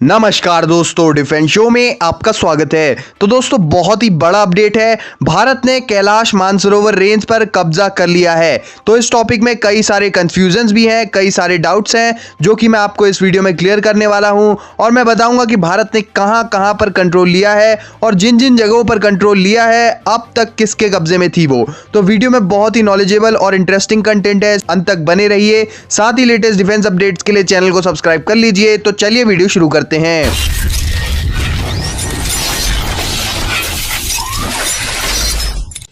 नमस्कार दोस्तों, defence show में आपका स्वागत है। तो दोस्तों, बहुत ही बड़ा अपडेट है। भारत ने कैलाश मानसरोवर रेंज पर कब्जा कर लिया है। तो इस टॉपिक में कई सारे कंफ्यूजन्स भी हैं, कई सारे डाउट्स हैं जो कि मैं आपको इस वीडियो में क्लियर करने वाला हूं। और मैं बताऊंगा कि भारत ने कहां कहां पर कंट्रोल लिया है और जिन जिन जगहों पर कंट्रोल लिया है अब तक किसके कब्जे में थी वो। तो वीडियो में बहुत ही नॉलेजेबल और इंटरेस्टिंग कंटेंट है, अंत तक बने रहिए। साथ ही लेटेस्ट डिफेंस अपडेट्स के लिए चैनल को सब्सक्राइब कर लीजिए। तो चलिए वीडियो शुरू करते हैं।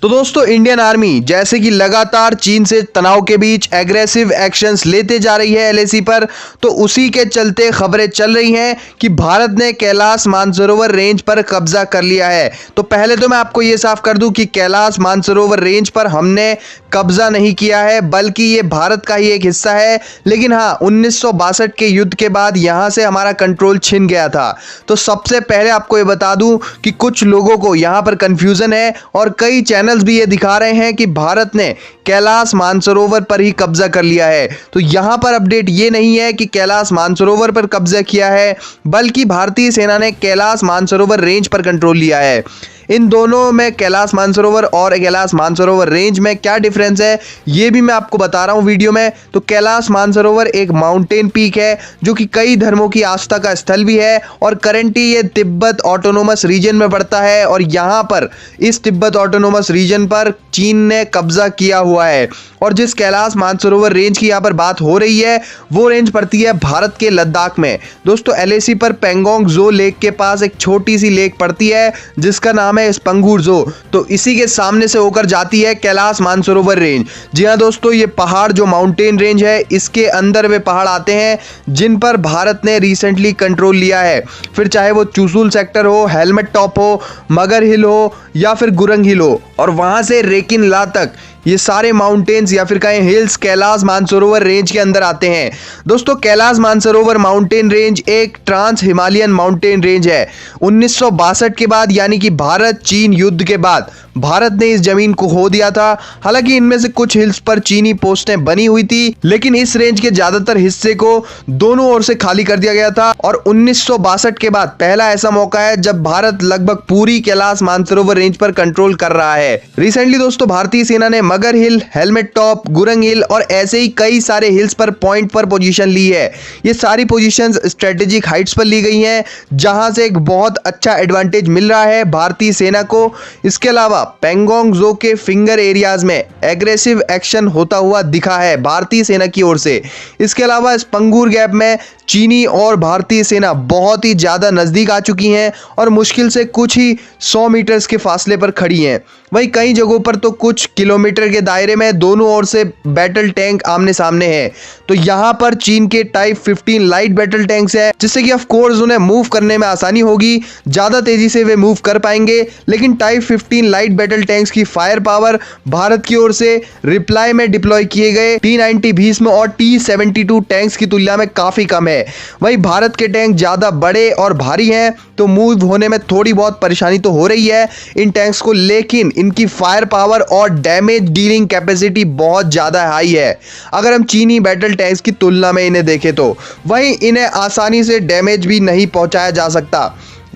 तो दोस्तों, इंडियन आर्मी जैसे कि लगातार चीन से तनाव के बीच एग्रेसिव एक्शंस लेते जा रही है एलएसी पर, तो उसी के चलते खबरें चल रही हैं कि भारत ने कैलाश मानसरोवर रेंज पर कब्जा कर लिया है। तो पहले तो मैं आपको यह साफ कर दूं कि कैलाश मानसरोवर रेंज पर हमने कब्जा नहीं किया है, बल्कि ये भारत का ही एक हिस्सा है। लेकिन हाँ, 1962 के युद्ध के बाद यहां से हमारा कंट्रोल छिन गया था। तो सबसे पहले आपको ये बता दूं कि कुछ लोगों को यहां पर कंफ्यूजन है और कई चैनल्स भी ये दिखा रहे हैं कि भारत ने कैलाश मानसरोवर पर ही कब्जा कर लिया है। तो यहां पर अपडेट ये नहीं है कि कैलाश मानसरोवर पर कब्जा किया है, बल्कि भारतीय सेना ने कैलाश मानसरोवर रेंज पर कंट्रोल लिया है। इन दोनों में, कैलाश मानसरोवर और कैलाश मानसरोवर रेंज में क्या डिफरेंस है ये भी मैं आपको बता रहा हूं वीडियो में। तो कैलाश मानसरोवर एक माउंटेन पीक है जो कि कई धर्मों की आस्था का स्थल भी है और करंटली ये तिब्बत ऑटोनोमस रीजन में पड़ता है। और यहां पर इस तिब्बत ऑटोनोमस रीजन पर चीन ने कब्जा किया हुआ है। और जिस कैलाश मानसरोवर रेंज की यहां पर बात हो रही है वो रेंज पड़ती है भारत के लद्दाख में। दोस्तों, एलएसी पर पेंगोंग जो लेक के पास एक छोटी सी लेक पड़ती है जिसका नाम है स्पंगूर जो। तो इसी के सामने से होकर जाती है कैलाश मानसरोवर रेंज। जी हां दोस्तों, ये पहाड़ जो माउंटेन रेंज है इसके अंदर वे पहाड़ आते हैं जिन पर भारत ने रिसेंटली कंट्रोल लिया है। फिर चाहे वो चुशुल सेक्टर हो, हेलमेट टॉप हो, मगर हिल हो या फिर गुरंग हिल हो, और वहां से रेकिन ला तक ये सारे माउंटेन्स या फिर कहें हिल्स कैलाश मानसरोवर रेंज के अंदर आते हैं। दोस्तों, कैलाश मानसरोवर माउंटेन रेंज एक ट्रांस हिमालयन माउंटेन रेंज है। 1962 के बाद, यानी कि भारत चीन युद्ध के बाद, भारत ने इस जमीन को खो दिया था। हालांकि इनमें से कुछ हिल्स पर चीनी पोस्टें बनी हुई थी, लेकिन इस रेंज के ज्यादातर हिस्से को दोनों ओर से खाली कर दिया गया था। और 1962 के बाद पहला ऐसा मौका है जब भारत लगभग पूरी कैलाश मानसरोवर रेंज पर कंट्रोल कर रहा है। रिसेंटली दोस्तों, भारतीय सेना ने मगर हिल, हेलमेट टॉप, गुरंग हिल और ऐसे ही कई सारे हिल्स पर पॉइंट पर पोजीशन ली है। ये सारी पोजीशंस स्ट्रेटेजिक हाइट्स पर ली गई हैं, जहां से एक बहुत अच्छा एडवांटेज मिल रहा है भारतीय सेना को। इसके अलावा पेंगोंग जो के फिंगर एरियाज में एग्रेसिव एक्शन होता हुआ दिखा है भारतीय सेना की ओर से। इसके अलावा स्पंगूर गैप में चीनी और भारतीय सेना बहुत ही ज्यादा नजदीक आ चुकी हैं और मुश्किल से कुछ ही 100 मीटर्स के फासले पर खड़ी हैं। वहीं कई जगहों पर तो कुछ किलोमीटर के दायरे में दोनों ओर से बैटल टैंक आमने सामने हैं। तो यहां पर चीन के टाइप 15 लाइट बैटल टैंक्स हैं, जिससे कि ऑफ कोर्स उन्हें मूव करने में आसानी होगी, ज्यादा तेजी से वे मूव कर पाएंगे। लेकिन टाइप 15 लाइट बैटल टैंक्स की फायर पावर भारत की ओर से रिप्लाई में डिप्लॉय किए गए T-90 भीष्म और T-72 टैंक्स की तुलना में काफी कम है। वहीं भारत के टैंक ज्यादा बड़े और भारी हैं, तो मूव होने में थोड़ी बहुत परेशानी तो हो रही है इन टैंक्स को, लेकिन इनकी फायर पावर और डैमेज डीलिंग कैपेसिटी बहुत ज्यादा हाई है अगर हम चीनी बैटल टैंक्स की तुलना में इन्हें देखें तो। वहीं इन्हें आसानी से डैमेज भी नहीं पहुंचाया जा सकता,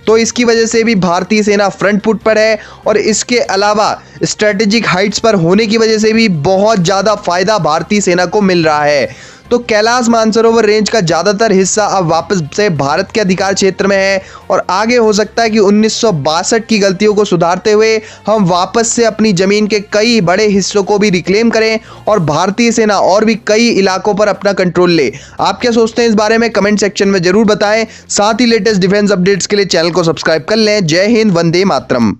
तो इसकी वजह से भी भारतीय सेना फ्रंट फुट पर है। और इसके अलावा स्ट्रेटेजिक हाइट्स पर होने की वजह से भी बहुत ज़्यादा फायदा भारतीय सेना को मिल रहा है। तो कैलाश मानसरोवर रेंज का ज़्यादातर हिस्सा अब वापस से भारत के अधिकार क्षेत्र में है और आगे हो सकता है कि 1962 की गलतियों को सुधारते हुए हम वापस से अपनी ज़मीन के कई बड़े हिस्सों को भी रिक्लेम करें और भारतीय सेना और भी कई इलाकों पर अपना कंट्रोल ले। आप क्या सोचते हैं इस बारे में कमेंट सेक्शन में जरूर बताएं। साथ ही लेटेस्ट डिफेंस अपडेट्स के लिए चैनल को सब्सक्राइब कर लें। जय हिंद, वंदे मातरम।